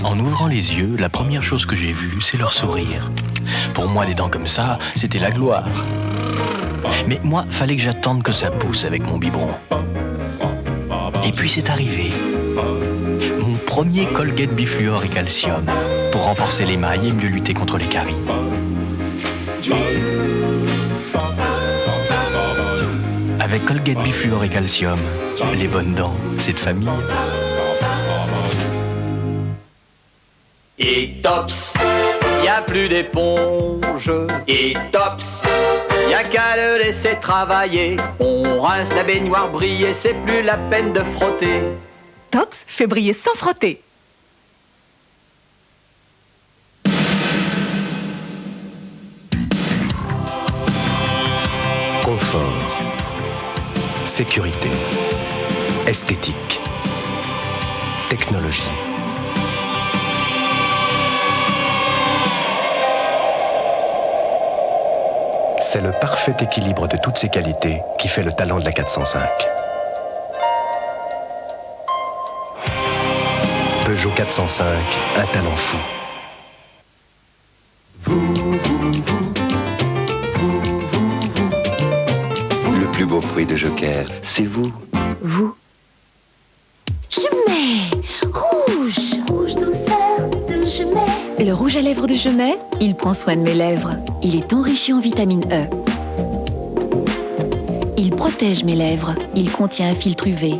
En ouvrant les yeux, la première chose que j'ai vue, c'est leur sourire. Pour moi, des dents comme ça, c'était la gloire. Mais moi, fallait que j'attende que ça pousse avec mon biberon. Et puis c'est arrivé. Mon premier Colgate bifluor et calcium pour renforcer l'émail et mieux lutter contre les caries. Avec Colgate bifluor et calcium, les bonnes dents, c'est de famille. Et tops, y a plus d'éponge. Et tops, y a qu'à le laisser travailler. On rince la baignoire briller, c'est plus la peine de frotter. Tops fait briller sans frotter. Confort, sécurité, esthétique, technologie. C'est le parfait équilibre de toutes ces qualités qui fait le talent de la 405. Peugeot 405, un talent fou. Le plus beau fruit de Joker, c'est vous. Vous. Jumet, rouge. Rouge douceur de Jumet. Le rouge à lèvres de Jumet, il prend soin de mes lèvres. Il est enrichi en vitamine E. Il protège mes lèvres. Il contient un filtre UV.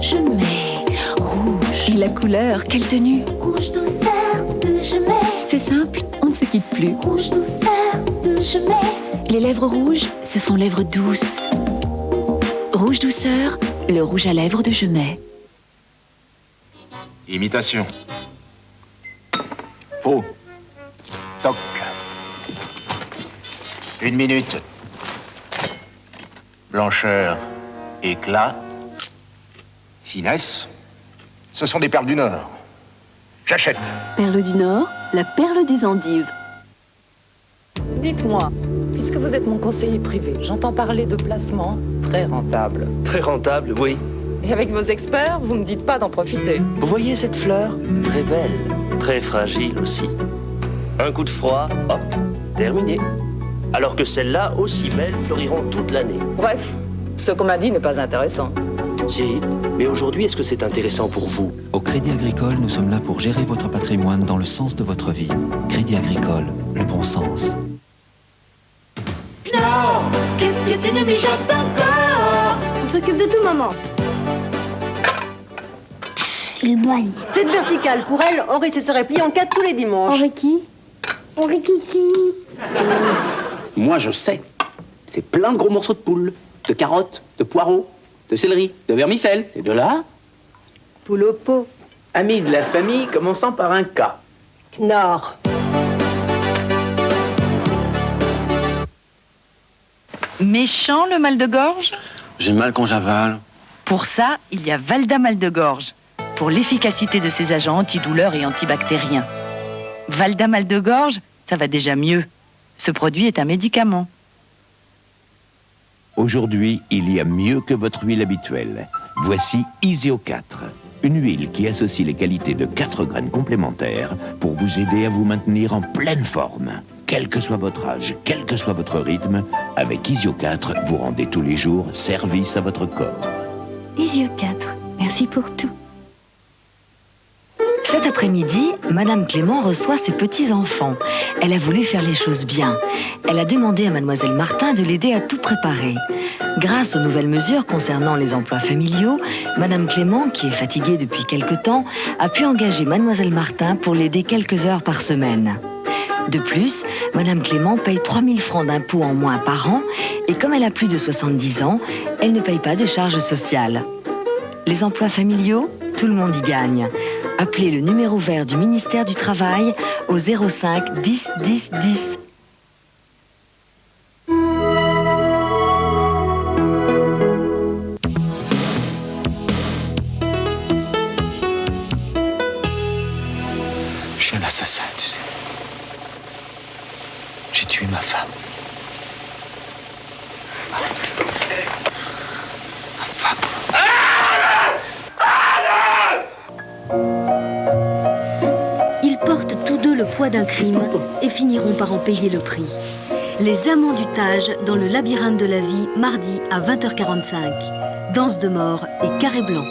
Jumet, rouge. Et la couleur, quelle tenue! Rouge douceur de Jumet. C'est simple, on ne se quitte plus. Rouge douceur de Jumet. Les lèvres rouges se font lèvres douces. Rouge douceur, le rouge à lèvres de Jumet. Imitation. Faux. Toc. 1 minute. Blancheur. Éclat. Finesse. Ce sont des perles du Nord. J'achète. Perle du Nord, la perle des endives. Dites-moi, puisque vous êtes mon conseiller privé, j'entends parler de placements très rentables. Très rentable, oui. Et avec vos experts, vous me dites pas d'en profiter. Vous voyez cette fleur? Très belle, très fragile aussi. Un coup de froid, hop, terminé. Alors que celles-là, aussi belles, fleuriront toute l'année. Bref, ce qu'on m'a dit n'est pas intéressant. Si, mais aujourd'hui, est-ce que c'est intéressant pour vous? Au Crédit Agricole, nous sommes là pour gérer votre patrimoine dans le sens de votre vie. Crédit Agricole, le bon sens. Non, qu'est-ce que tu ne mijotes encore? On s'occupe de tout, maman. C'est le bagne. Cette verticale, pour elle, Henri se serait plié en 4 tous les dimanches. Henri qui? Henri Kiki. Moi, je sais. C'est plein de gros morceaux de poule, de carottes, de poireaux, de céleri, de vermicelle. C'est de là. Poule au pot. Ami de la famille commençant par un K. Knorr. Méchant le mal de gorge? J'ai mal quand j'avale. Pour ça, il y a Valda mal de gorge. Pour l'efficacité de ses agents antidouleurs et antibactériens. Valda mal de gorge, ça va déjà mieux. Ce produit est un médicament. Aujourd'hui, il y a mieux que votre huile habituelle. Voici Isio 4, une huile qui associe les qualités de 4 graines complémentaires pour vous aider à vous maintenir en pleine forme. Quel que soit votre âge, quel que soit votre rythme, avec Isio 4, vous rendez tous les jours service à votre corps. Isio 4, merci pour tout. Cet après-midi, Madame Clément reçoit ses petits-enfants. Elle a voulu faire les choses bien. Elle a demandé à Mademoiselle Martin de l'aider à tout préparer. Grâce aux nouvelles mesures concernant les emplois familiaux, Madame Clément, qui est fatiguée depuis quelque temps, a pu engager Mademoiselle Martin pour l'aider quelques heures par semaine. De plus, Madame Clément paye 3 000 francs d'impôts en moins par an et comme elle a plus de 70 ans, elle ne paye pas de charges sociales. Les emplois familiaux, tout le monde y gagne. Appelez le numéro vert du ministère du Travail au 05 10 10 10. Je suis un assassin, tu sais. J'ai tué ma femme. Ma femme. poids d'un crime et finiront par en payer le prix. Les Amants du Tage dans le labyrinthe de la vie, mardi à 20h45. Danse de mort et carré blanc.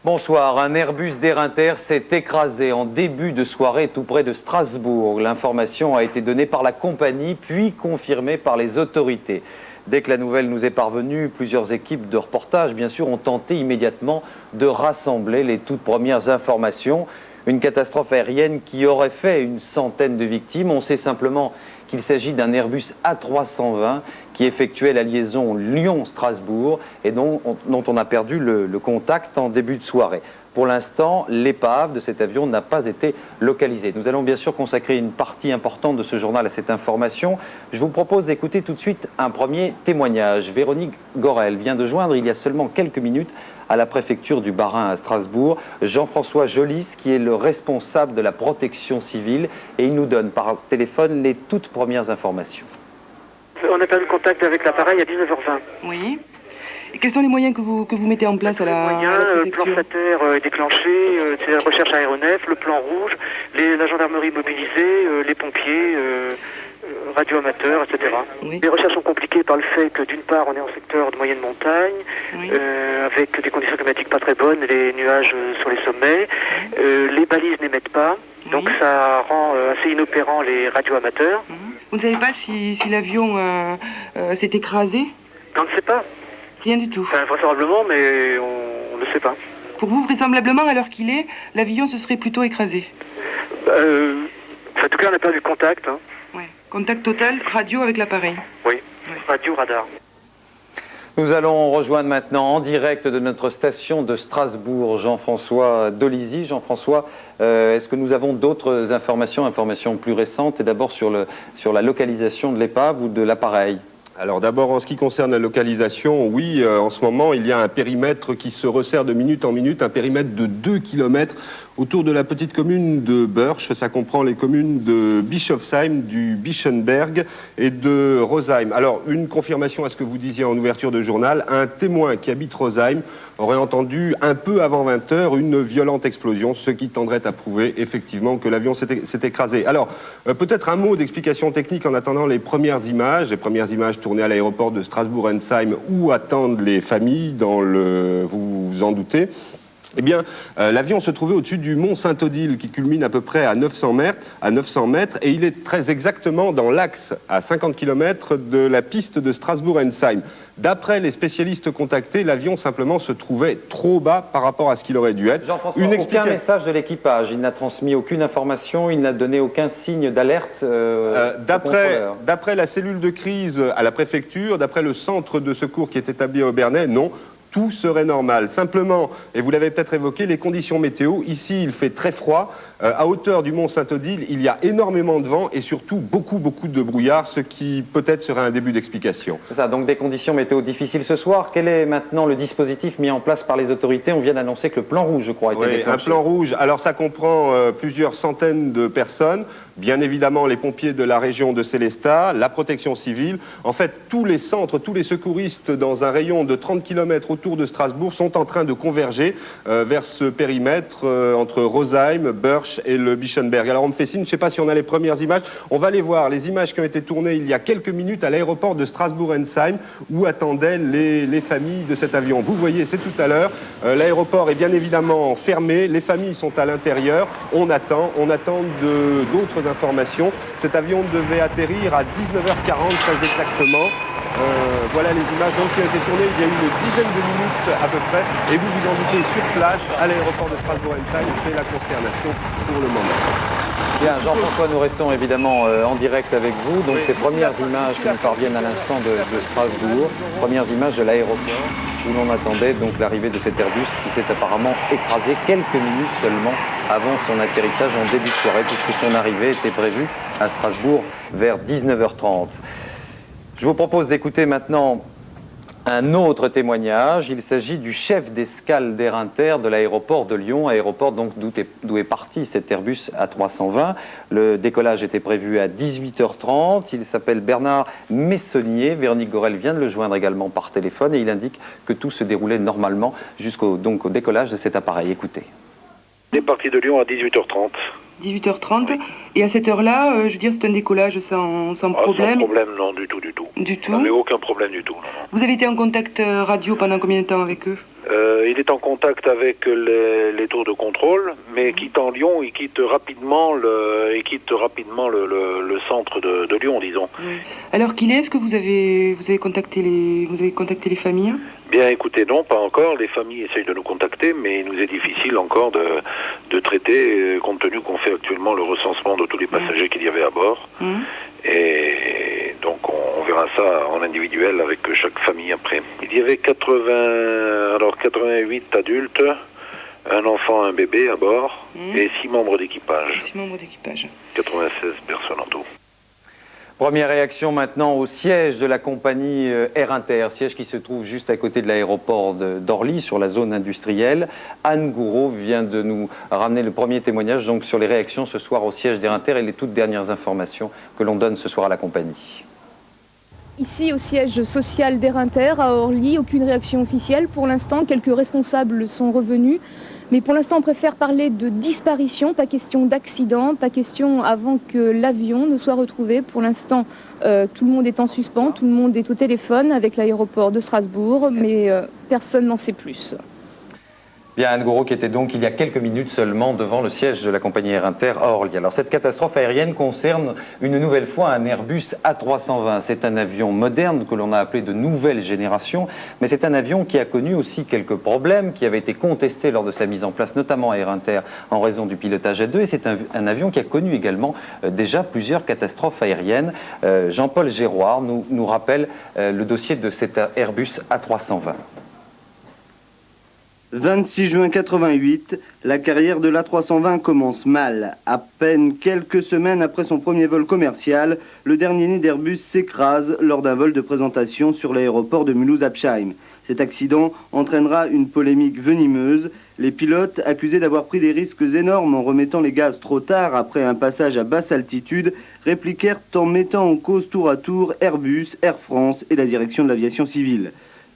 Bonsoir, un Airbus d'Erinter s'est écrasé en début de soirée tout près de Strasbourg. L'information a été donnée par la compagnie, puis confirmée par les autorités. Dès que la nouvelle nous est parvenue, plusieurs équipes de reportage, bien sûr, ont tenté immédiatement de rassembler les toutes premières informations. Une catastrophe aérienne qui aurait fait une centaine de victimes. On sait simplement qu'il s'agit d'un Airbus A320 qui effectuait la liaison Lyon-Strasbourg et dont on a perdu le contact en début de soirée. Pour l'instant, l'épave de cet avion n'a pas été localisée. Nous allons bien sûr consacrer une partie importante de ce journal à cette information. Je vous propose d'écouter tout de suite un premier témoignage. Véronique Gorel vient de joindre il y a seulement quelques minutes à la préfecture du Bas-Rhin à Strasbourg Jean-François Jolis, qui est le responsable de la protection civile, et il nous donne par téléphone les toutes premières informations. On a perdu contact avec l'appareil à 19h20. Oui. Et quels sont les moyens que vous mettez en place à la le plan SATER est déclenché, c'est la recherche aéronef, le plan rouge, la gendarmerie mobilisée, les pompiers, radioamateurs, etc. Oui. Les recherches sont compliquées par le fait que d'une part on est en secteur de moyenne montagne, oui. Avec des conditions climatiques pas très bonnes, les nuages sur les sommets, les balises n'émettent pas, donc ça rend assez inopérant les radioamateurs. Vous ne savez pas si l'avion s'est écrasé? On ne sait pas. Rien du tout. Enfin, vraisemblablement, mais on ne sait pas. Pour vous, vraisemblablement, à l'heure qu'il est, l'avion se serait plutôt écrasé? En tout cas, on a perdu contact. Hein. Ouais. Contact total, radio avec l'appareil. Oui, radio, radar. Nous allons rejoindre maintenant en direct de notre station de Strasbourg Jean-François Dolizy. Jean-François, est-ce que nous avons d'autres informations plus récentes, et d'abord sur la localisation de l'épave ou de l'appareil? Alors d'abord, en ce qui concerne la localisation, oui, en ce moment, il y a un périmètre qui se resserre de minute en minute, un périmètre de 2 km autour de la petite commune de Börsch. Ça comprend les communes de Bischofsheim, du Bischenberg et de Rosheim. Alors, une confirmation à ce que vous disiez en ouverture de journal, un témoin qui habite Rosheim aurait entendu un peu avant 20h une violente explosion, ce qui tendrait à prouver effectivement que l'avion s'est écrasé. Alors, peut-être un mot d'explication technique en attendant les premières images tournées à l'aéroport de Strasbourg-Ensheim où attendent les familles, vous vous en doutez. Eh bien, l'avion se trouvait au-dessus du mont Saint-Odile qui culmine à peu près à 900 mètres et il est très exactement dans l'axe à 50 km de la piste de Strasbourg-Ensheim. D'après les spécialistes contactés, l'avion simplement se trouvait trop bas par rapport à ce qu'il aurait dû être. Jean-François, aucun message de l'équipage, il n'a transmis aucune information, il n'a donné aucun signe d'alerte D'après la cellule de crise à la préfecture, d'après le centre de secours qui est établi à Obernai, non. Tout serait normal. Simplement, et vous l'avez peut-être évoqué, les conditions météo. Ici, il fait très froid. À hauteur du mont Saint-Odile, il y a énormément de vent et surtout beaucoup de brouillard, ce qui peut-être serait un début d'explication. C'est ça, donc des conditions météo difficiles ce soir. Quel est maintenant le dispositif mis en place par les autorités? On vient d'annoncer que le plan rouge, je crois, a été déclenché. Un plan rouge. Alors ça comprend plusieurs centaines de personnes. Bien évidemment, les pompiers de la région de Sélestat, la protection civile. En fait, tous les centres, tous les secouristes dans un rayon de 30 km autour de Strasbourg sont en train de converger vers ce périmètre entre Rosheim, Börsch et le Bischenberg. Alors on me fait signe, je ne sais pas si on a les premières images. On va les voir, les images qui ont été tournées il y a quelques minutes à l'aéroport de Strasbourg-Ensheim où attendaient les familles de cet avion. Vous voyez, c'est tout à l'heure. L'aéroport est bien évidemment fermé, les familles sont à l'intérieur. On attend d'autres informations. Cet avion devait atterrir à 19h40 très exactement. Voilà les images qui ont été tournées il y a une dizaine de minutes à peu près. Et vous vous en doutez, sur place, à l'aéroport de Strasbourg-Ensheim, c'est la consternation pour le moment. Bien, Jean-François, nous restons évidemment en direct avec vous. Donc ces premières images qui nous parviennent à l'instant de Strasbourg, premières images de l'aéroport où l'on attendait donc l'arrivée de cet Airbus qui s'est apparemment écrasé quelques minutes seulement avant son atterrissage en début de soirée, puisque son arrivée était prévue à Strasbourg vers 19h30. Je vous propose d'écouter maintenant Un autre témoignage, il s'agit du chef d'escale d'Air Inter de l'aéroport de Lyon, aéroport donc d'où est parti cet Airbus A320. Le décollage était prévu à 18h30. Il s'appelle Bernard Messonnier. Véronique Gorel vient de le joindre également par téléphone et il indique que tout se déroulait normalement jusqu'au décollage de cet appareil. Écoutez. On est parti de Lyon à 18h30. 18h30. Et à cette heure-là, je veux dire, c'est un décollage sans problème. Sans problème, non, du tout. Du tout. Non, mais aucun problème du tout. Non. Vous avez été en contact radio pendant combien de temps avec eux? Il est en contact avec les tours de contrôle, mais quittant Lyon, il quitte rapidement le centre de Lyon, disons. Oui. Alors qu'il est-ce que vous avez contacté les familles? Bien, écoutez, non, pas encore. Les familles essayent de nous contacter, mais il nous est difficile encore de traiter, compte tenu qu'on fait actuellement le recensement de tous les passagers qu'il y avait à bord. Et donc on verra ça en individuel avec chaque famille après. Il y avait 88 adultes, un enfant, un bébé à bord et 6 membres d'équipage. 6 membres d'équipage. 96 personnes en tout. Première réaction maintenant au siège de la compagnie Air Inter, siège qui se trouve juste à côté de l'aéroport d'Orly, sur la zone industrielle. Anne Gouraud vient de nous ramener le premier témoignage donc, sur les réactions ce soir au siège d'Air Inter et les toutes dernières informations que l'on donne ce soir à la compagnie. Ici, au siège social d'Air Inter à Orly, aucune réaction officielle. Pour l'instant, quelques responsables sont revenus. Mais pour l'instant, on préfère parler de disparition, pas question d'accident, pas question avant que l'avion ne soit retrouvé. Pour l'instant, tout le monde est en suspens, tout le monde est au téléphone avec l'aéroport de Strasbourg, mais personne n'en sait plus. Bien, Anne Gouraud qui était donc il y a quelques minutes seulement devant le siège de la compagnie Air Inter à Orly. Alors cette catastrophe aérienne concerne une nouvelle fois un Airbus A320. C'est un avion moderne que l'on a appelé de nouvelle génération, mais c'est un avion qui a connu aussi quelques problèmes, qui avait été contesté lors de sa mise en place, notamment à Air Inter en raison du pilotage à deux. Et c'est un avion qui a connu également déjà plusieurs catastrophes aériennes. Jean-Paul Géroard nous rappelle le dossier de cet Airbus A320. 26 juin 88, la carrière de l'A320 commence mal. À peine quelques semaines après son premier vol commercial, le dernier né d'Airbus s'écrase lors d'un vol de présentation sur l'aéroport de Mulhouse-Apsheim. Cet accident entraînera une polémique venimeuse. Les pilotes, accusés d'avoir pris des risques énormes en remettant les gaz trop tard après un passage à basse altitude, répliquèrent en mettant en cause tour à tour Airbus, Air France et la direction de l'aviation civile.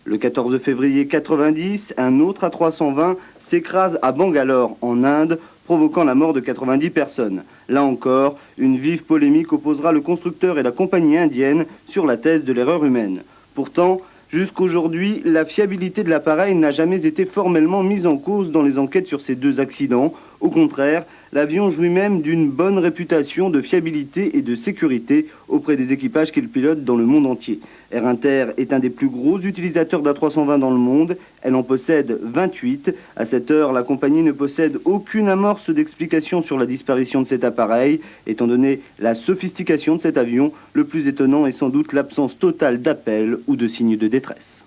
Le 14 février 90, un autre A320 s'écrase à Bangalore, en Inde, provoquant la mort de 90 personnes. Là encore, une vive polémique opposera le constructeur et la compagnie indienne sur la thèse de l'erreur humaine. Pourtant, jusqu'aujourd'hui, la fiabilité de l'appareil n'a jamais été formellement mise en cause dans les enquêtes sur ces deux accidents. Au contraire, l'avion jouit même d'une bonne réputation de fiabilité et de sécurité auprès des équipages qu'il pilote dans le monde entier. Air Inter est un des plus gros utilisateurs d'A320 dans le monde. Elle en possède 28. À cette heure, la compagnie ne possède aucune amorce d'explication sur la disparition de cet appareil. Étant donné la sophistication de cet avion, le plus étonnant est sans doute l'absence totale d'appels ou de signes de détresse.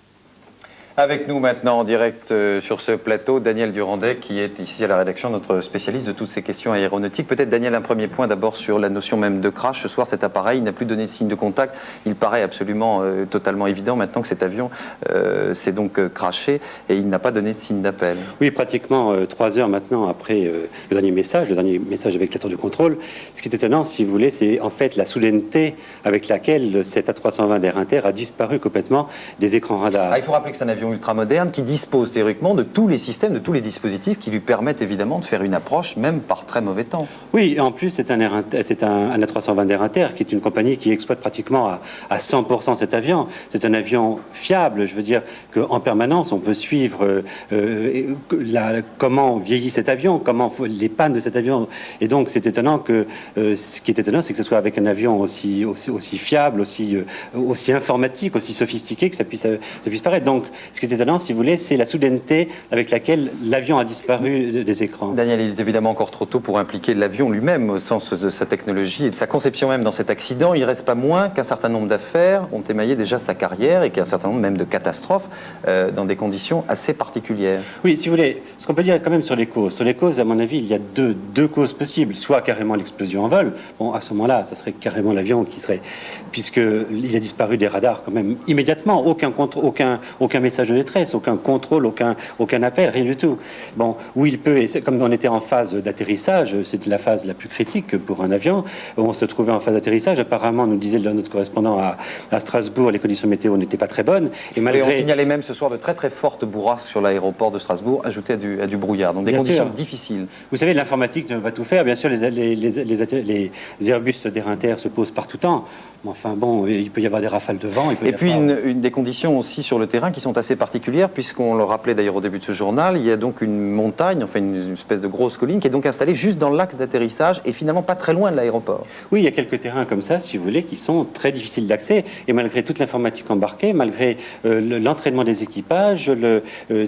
Avec nous maintenant en direct sur ce plateau, Daniel Durandet qui est ici à la rédaction, notre spécialiste de toutes ces questions aéronautiques. Peut-être Daniel, un premier point d'abord sur la notion même de crash. Ce soir, cet appareil n'a plus donné de signe de contact. Il paraît absolument totalement évident maintenant que cet avion s'est donc crashé et il n'a pas donné de signe d'appel. Oui, pratiquement 3 heures maintenant après le dernier message avec la tour de contrôle. Ce qui est étonnant, si vous voulez, c'est en fait la soudaineté avec laquelle cet A320 d'Air Inter a disparu complètement des écrans radars. Il faut rappeler que c'est un avion ultramoderne qui dispose théoriquement de tous les systèmes, de tous les dispositifs qui lui permettent évidemment de faire une approche même par très mauvais temps. Oui, en plus c'est un A320 d'Air Inter qui est une compagnie qui exploite pratiquement à 100% cet avion. C'est un avion fiable, je veux dire qu'en permanence on peut suivre comment vieillit cet avion, comment les pannes de cet avion. Et donc c'est étonnant que ce qui est étonnant, c'est que ce soit avec un avion aussi fiable, aussi informatique, aussi sophistiqué que ça puisse paraître. Donc Ce qui est étonnant, si vous voulez, c'est la soudaineté avec laquelle l'avion a disparu des écrans. Daniel, il est évidemment encore trop tôt pour impliquer l'avion lui-même au sens de sa technologie et de sa conception même dans cet accident. Il ne reste pas moins qu'un certain nombre d'affaires ont émaillé déjà sa carrière et qu'un certain nombre même de catastrophes dans des conditions assez particulières. Oui, si vous voulez, ce qu'on peut dire quand même sur les causes. Sur les causes, à mon avis, il y a deux causes possibles. Soit carrément l'explosion en vol. Bon, à ce moment-là, ça serait carrément l'avion qui serait... Puisqu'il a disparu des radars quand même immédiatement. Aucun message de détresse, aucun contrôle, aucun appel, rien du tout. Bon, où il peut... Et comme on était en phase d'atterrissage, c'était la phase la plus critique pour un avion. On se trouvait en phase d'atterrissage. Apparemment, nous disait notre correspondant à Strasbourg, les conditions météo n'étaient pas très bonnes. Et malgré... on signalait même ce soir de très très fortes bourrasques sur l'aéroport de Strasbourg, ajoutées à du brouillard. Donc des conditions difficiles. Vous savez, l'informatique ne va tout faire. Bien sûr, les Airbus d'Air se posent par tout temps. Mais enfin bon, il peut y avoir des rafales de vent. Et puis une des conditions aussi sur le terrain qui sont assez particulières, puisqu'on le rappelait d'ailleurs au début de ce journal, il y a donc une montagne, enfin une espèce de grosse colline qui est donc installée juste dans l'axe d'atterrissage et finalement pas très loin de l'aéroport. Oui, il y a quelques terrains comme ça, si vous voulez, qui sont très difficiles d'accès. Et malgré toute l'informatique embarquée, malgré l'entraînement des équipages,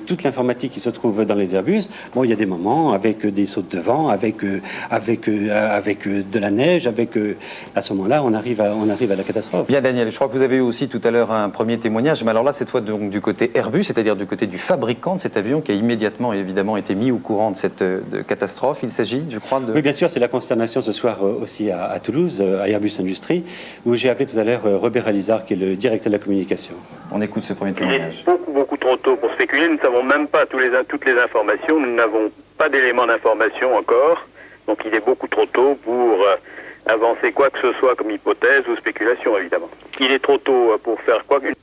toute l'informatique qui se trouve dans les Airbus, bon, il y a des moments avec des sautes de vent, avec de la neige, à ce moment-là, on arrive à la catastrophe. Bien Daniel, je crois que vous avez eu aussi tout à l'heure un premier témoignage, mais alors là cette fois donc du côté Airbus, c'est-à-dire du côté du fabricant de cet avion qui a immédiatement évidemment été mis au courant de cette catastrophe. Il s'agit, je crois, de... Oui, bien sûr, c'est la consternation ce soir aussi à Toulouse, à Airbus Industrie, où j'ai appelé tout à l'heure Robert Alizard, qui est le directeur de la communication. On écoute ce premier témoignage. Il est beaucoup trop tôt pour spéculer, nous ne savons même pas toutes les informations, nous n'avons pas d'éléments d'information encore, donc il est beaucoup trop tôt pour... avancer quoi que ce soit comme hypothèse ou spéculation, évidemment. Il est trop tôt pour faire quoi